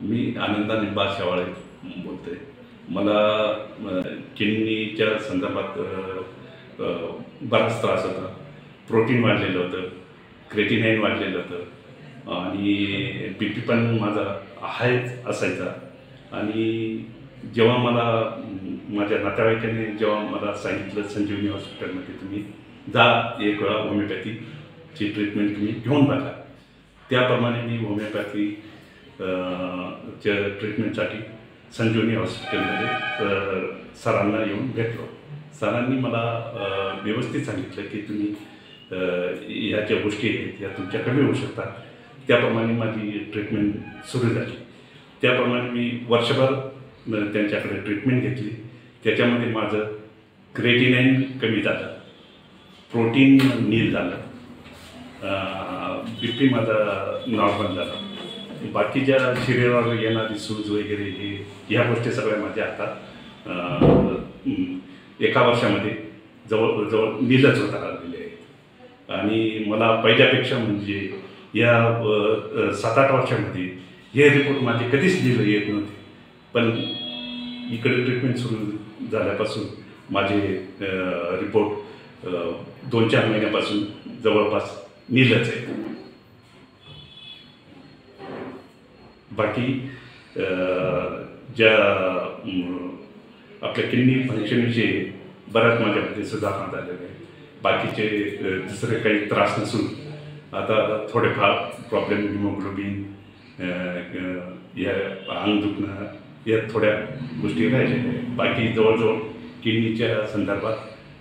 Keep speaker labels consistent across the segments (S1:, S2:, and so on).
S1: मी आनंदा निंबा शेवाळे बोलतोय. मला किडनीच्या संदर्भात बराच त्रास होता. प्रोटीन वाढलेलं होतं, क्रेटिनाईन वाढलेलं होतं आणि BP पण माझा हायच असायचा. आणि जेव्हा मला माझ्या नातेवाईकांनी जेव्हा मला सांगितलं संजीवनी हॉस्पिटलमध्ये तुम्ही जा, एक वेळा होमिओपॅथीची ट्रीटमेंट तुम्ही घेऊन बघा, त्याप्रमाणे मी होमिओपॅथी च्या ट्रीटमेंटसाठी संजीवनी हॉस्पिटलमध्ये सरांना येऊन भेटलो. सरांनी मला व्यवस्थित सांगितलं की तुम्ही ह्या ज्या गोष्टी आहेत या तुमच्या कमी होऊ शकतात. त्याप्रमाणे माझी ट्रीटमेंट सुरू झाली. त्याप्रमाणे मी वर्षभर त्यांच्याकडे ट्रीटमेंट घेतली. त्याच्यामध्ये माझं क्रेटिनाईन कमी झालं, प्रोटीन नील झालं, BP माझा नॉर्मल झाला. बाकीच्या शरीरावर येणारी सूज वगैरे ह्या गोष्टी सगळ्या माझ्या आता एका वर्षामध्ये जवळजवळ नीलच होता आलेले आहेत. आणि मला पहिल्यापेक्षा म्हणजे या 7-8 वर्षामध्ये हे रिपोर्ट माझे कधीच नील येत नव्हते. पण इकडे ट्रीटमेंट सुरू झाल्यापासून माझे रिपोर्ट 2-4 महिन्यापासून जवळपास नीलच आहे. बाकी ज्या आपल्या किडनी फंक्शनविषयी बऱ्याच माझ्यामध्ये सुधारणा झालेल्या आहे. बाकीचे दुसरे काही त्रास नसून आता थोडेफार प्रॉब्लेम हिमोग्लोबिन या अंग दुखणं या थोड्या गोष्टी राहिलेल्या आहेत. बाकी जवळजवळ किडनीच्या संदर्भात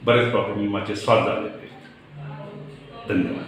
S1: बरेच प्रॉब्लेम माझे सॉल्व झालेले आहेत. धन्यवाद.